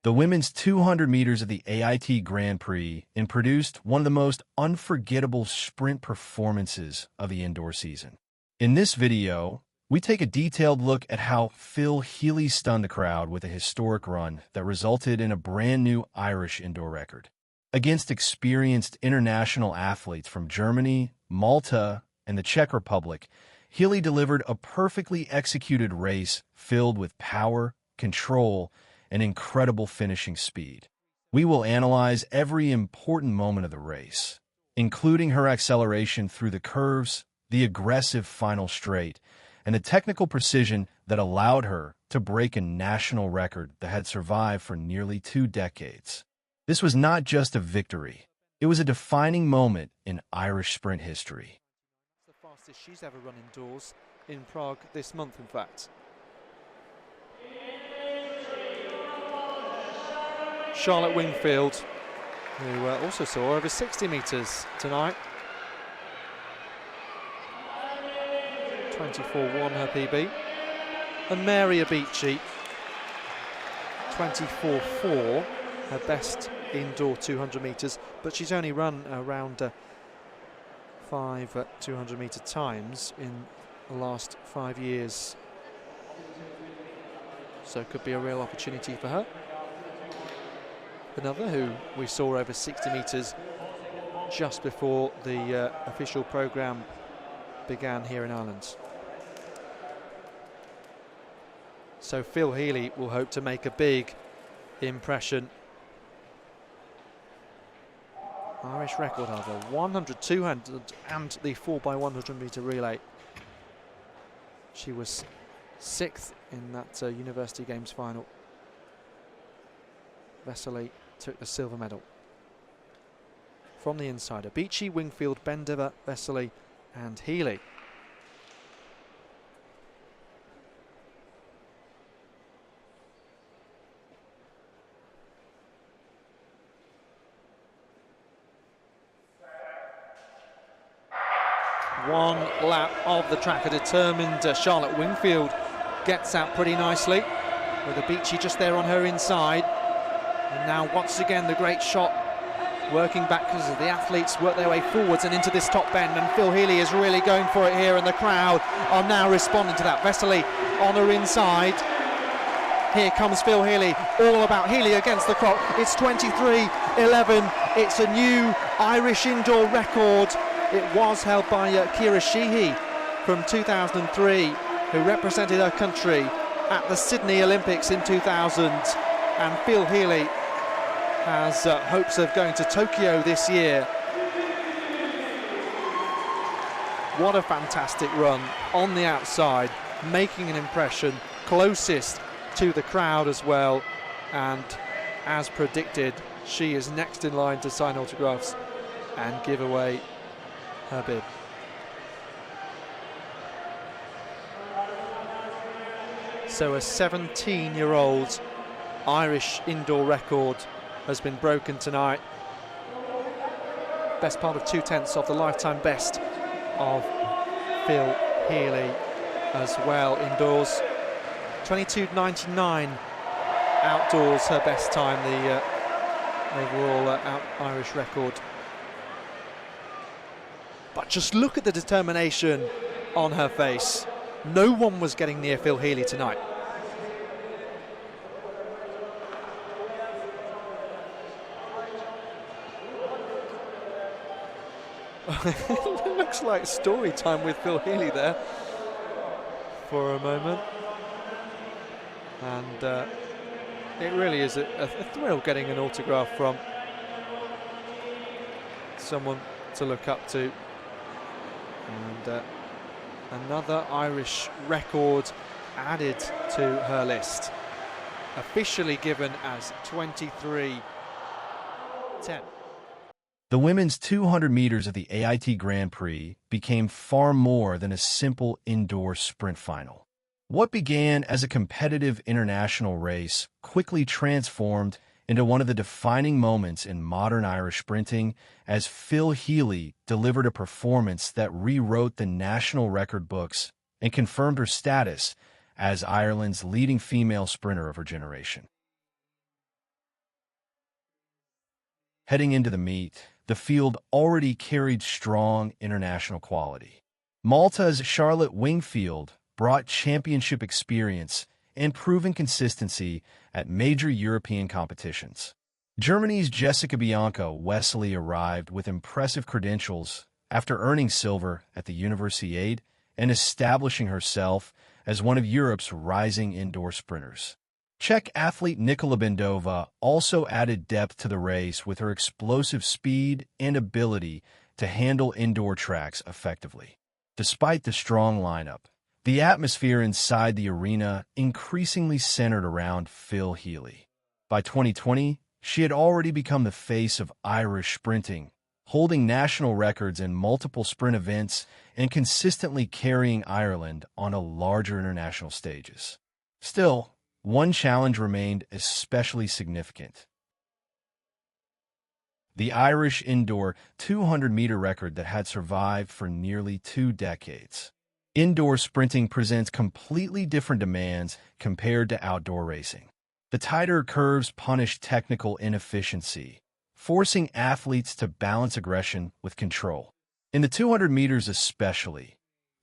The women's 200 meters of the AIT Grand Prix produced one of the most unforgettable sprint performances of the indoor season. In this video, we take a detailed look at how Phil Healy stunned the crowd with a historic run that resulted in a brand new Irish indoor record. Against experienced international athletes from Germany, Malta, and the Czech Republic, Healy delivered a perfectly executed race filled with power, control, and incredible finishing speed. We will analyze every important moment of the race, including her acceleration through the curves, the aggressive final straight, and the technical precision that allowed her to break a national record that had survived for nearly 2 decades. This was not just a victory. It was a defining moment in Irish sprint history. It's the fastest she's ever run indoors in Prague this month, in fact. Charlotte Wingfield, who also saw over 60 metres tonight. 24.1 her PB. And Mary Abici, 24.4, her best indoor 200 metres, but she's only run around 5 200 metre times in the last 5 years. So it could be a real opportunity for her. Another who we saw over 60 metres just before the official programme began here in Ireland. So Phil Healy will hope to make a big impression. Irish record, however, 100, 200 and the 4x100 metre relay. She was 6th in that University Games final. Wessolly took the silver medal. From the inside, Abici, Wingfield, Bendová, Wessolly and Healy. One lap of the track, a determined Charlotte Wingfield gets out pretty nicely, with Abici just there on her inside. And now once again the great shot, working back as the athletes work their way forwards and into this top bend, and Phil Healy is really going for it here, and the crowd are now responding to that. Wessolly on her inside. Here comes Phil Healy, all about Healy against the clock. It's 23.11, it's a new Irish indoor record. It was held by Ciara Sheehy from 2003, who represented her country at the Sydney Olympics in 2000. And Phil Healy has hopes of going to Tokyo this year. What a fantastic run on the outside, making an impression, closest to the crowd as well. And as predicted, she is next in line to sign autographs and give away her bib. So a 17-year-old Irish indoor record has been broken tonight. Best part of 2/10 of the lifetime best of Phil Healy as well indoors. 22.99 outdoors, her best time, the overall Irish record. But just look at the determination on her face. No one was getting near Phil Healy tonight. It looks like story time with Phil Healy there for a moment. And it really is a thrill getting an autograph from someone to look up to. And another Irish record added to her list, officially given as 23.10. The women's 200 meters of the AIT Grand Prix became far more than a simple indoor sprint final. What began as a competitive international race quickly transformed into one of the defining moments in modern Irish sprinting as Phil Healy delivered a performance that rewrote the national record books and confirmed her status as Ireland's leading female sprinter of her generation. Heading into the meet, the field already carried strong international quality. Malta's Charlotte Wingfield brought championship experience and proven consistency at major European competitions. Germany's Jessica-Bianca Wessolly arrived with impressive credentials after earning silver at the Universiade and establishing herself as one of Europe's rising indoor sprinters. Czech athlete Nicola Bendová also added depth to the race with her explosive speed and ability to handle indoor tracks effectively. Despite the strong lineup, the atmosphere inside the arena increasingly centered around Phil Healy. By 2020, she had already become the face of Irish sprinting, holding national records in multiple sprint events and consistently carrying Ireland on a larger international stages. Still, one challenge remained especially significant: the Irish indoor 200-meter record that had survived for nearly 2 decades. Indoor sprinting presents completely different demands compared to outdoor racing. The tighter curves punish technical inefficiency, forcing athletes to balance aggression with control. In the 200 meters especially,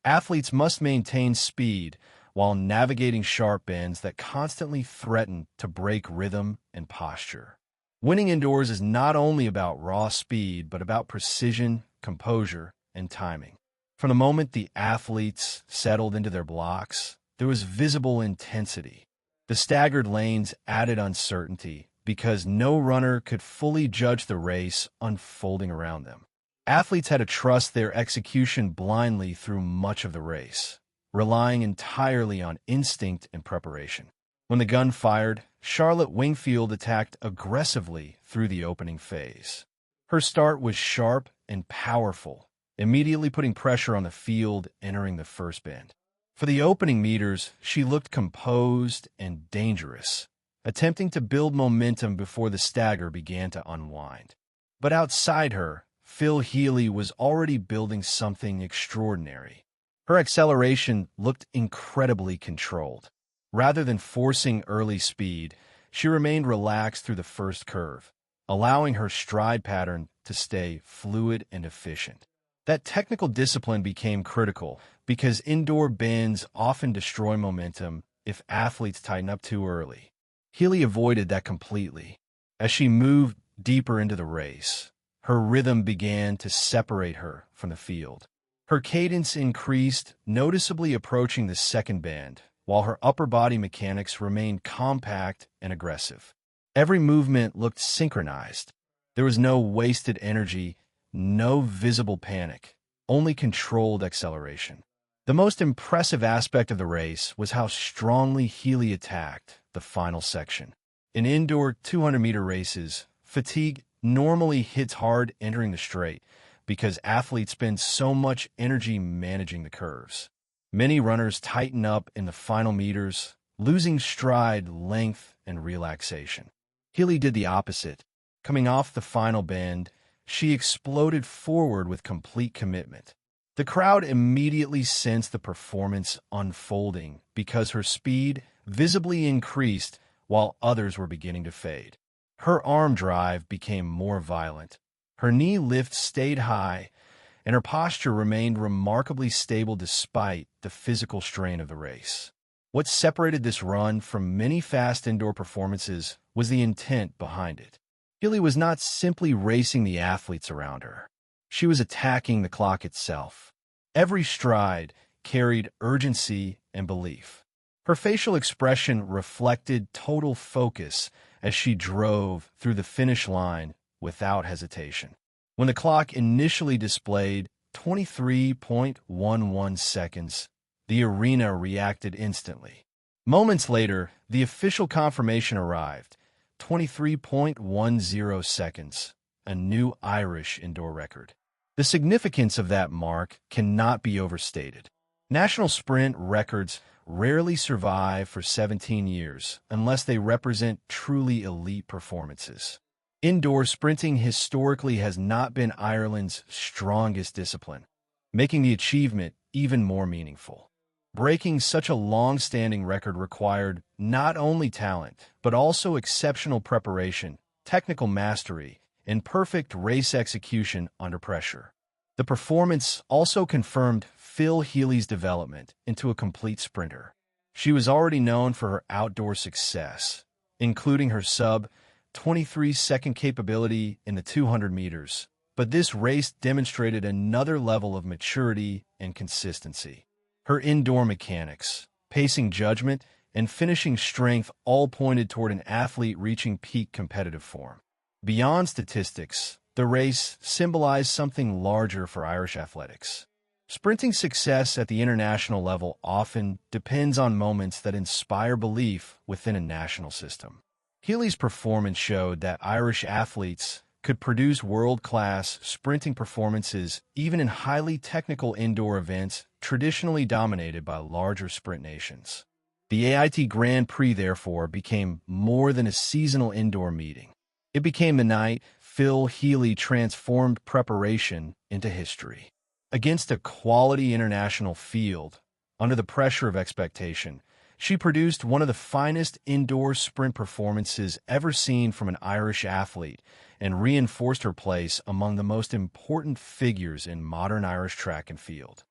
athletes must maintain speed while navigating sharp bends that constantly threaten to break rhythm and posture. Winning indoors is not only about raw speed, but about precision, composure, and timing. From the moment the athletes settled into their blocks, there was visible intensity. The staggered lanes added uncertainty because no runner could fully judge the race unfolding around them. Athletes had to trust their execution blindly through much of the race, relying entirely on instinct and preparation. When the gun fired, Charlotte Wingfield attacked aggressively through the opening phase. Her start was sharp and powerful, immediately putting pressure on the field entering the first bend. For the opening meters, she looked composed and dangerous, attempting to build momentum before the stagger began to unwind. But outside her, Phil Healy was already building something extraordinary. Her acceleration looked incredibly controlled. Rather than forcing early speed, she remained relaxed through the first curve, allowing her stride pattern to stay fluid and efficient. That technical discipline became critical because indoor bends often destroy momentum if athletes tighten up too early. Healy avoided that completely. As she moved deeper into the race, her rhythm began to separate her from the field. Her cadence increased, noticeably approaching the second bend, while her upper body mechanics remained compact and aggressive. Every movement looked synchronized. There was no wasted energy, no visible panic, only controlled acceleration. The most impressive aspect of the race was how strongly Healy attacked the final section. In indoor 200-meter races, fatigue normally hits hard entering the straight because athletes spend so much energy managing the curves. Many runners tighten up in the final meters, losing stride, length, and relaxation. Healy did the opposite. Coming off the final bend, she exploded forward with complete commitment. The crowd immediately sensed the performance unfolding because her speed visibly increased while others were beginning to fade. Her arm drive became more violent. Her knee lift stayed high, and her posture remained remarkably stable despite the physical strain of the race. What separated this run from many fast indoor performances was the intent behind it. Healy was not simply racing the athletes around her. She was attacking the clock itself. Every stride carried urgency and belief. Her facial expression reflected total focus as she drove through the finish line without hesitation. When the clock initially displayed 23.11 seconds, the arena reacted instantly. Moments later, the official confirmation arrived: 23.10 seconds, a new Irish indoor record. The significance of that mark cannot be overstated. National sprint records rarely survive for 17 years unless they represent truly elite performances. Indoor sprinting historically has not been Ireland's strongest discipline, making the achievement even more meaningful. Breaking such a long-standing record required not only talent, but also exceptional preparation, technical mastery, and perfect race execution under pressure. The performance also confirmed Phil Healy's development into a complete sprinter. She was already known for her outdoor success, including her sub-23-second capability in the 200 meters, but this race demonstrated another level of maturity and consistency. Her indoor mechanics, pacing judgment, and finishing strength all pointed toward an athlete reaching peak competitive form. Beyond statistics, the race symbolized something larger for Irish athletics. Sprinting success at the international level often depends on moments that inspire belief within a national system. Healy's performance showed that Irish athletes could produce world-class sprinting performances even in highly technical indoor events traditionally dominated by larger sprint nations. The AIT Grand Prix, therefore, became more than a seasonal indoor meeting. It became the night Phil Healy transformed preparation into history. Against a quality international field, under the pressure of expectation, she produced one of the finest indoor sprint performances ever seen from an Irish athlete and reinforced her place among the most important figures in modern Irish track and field.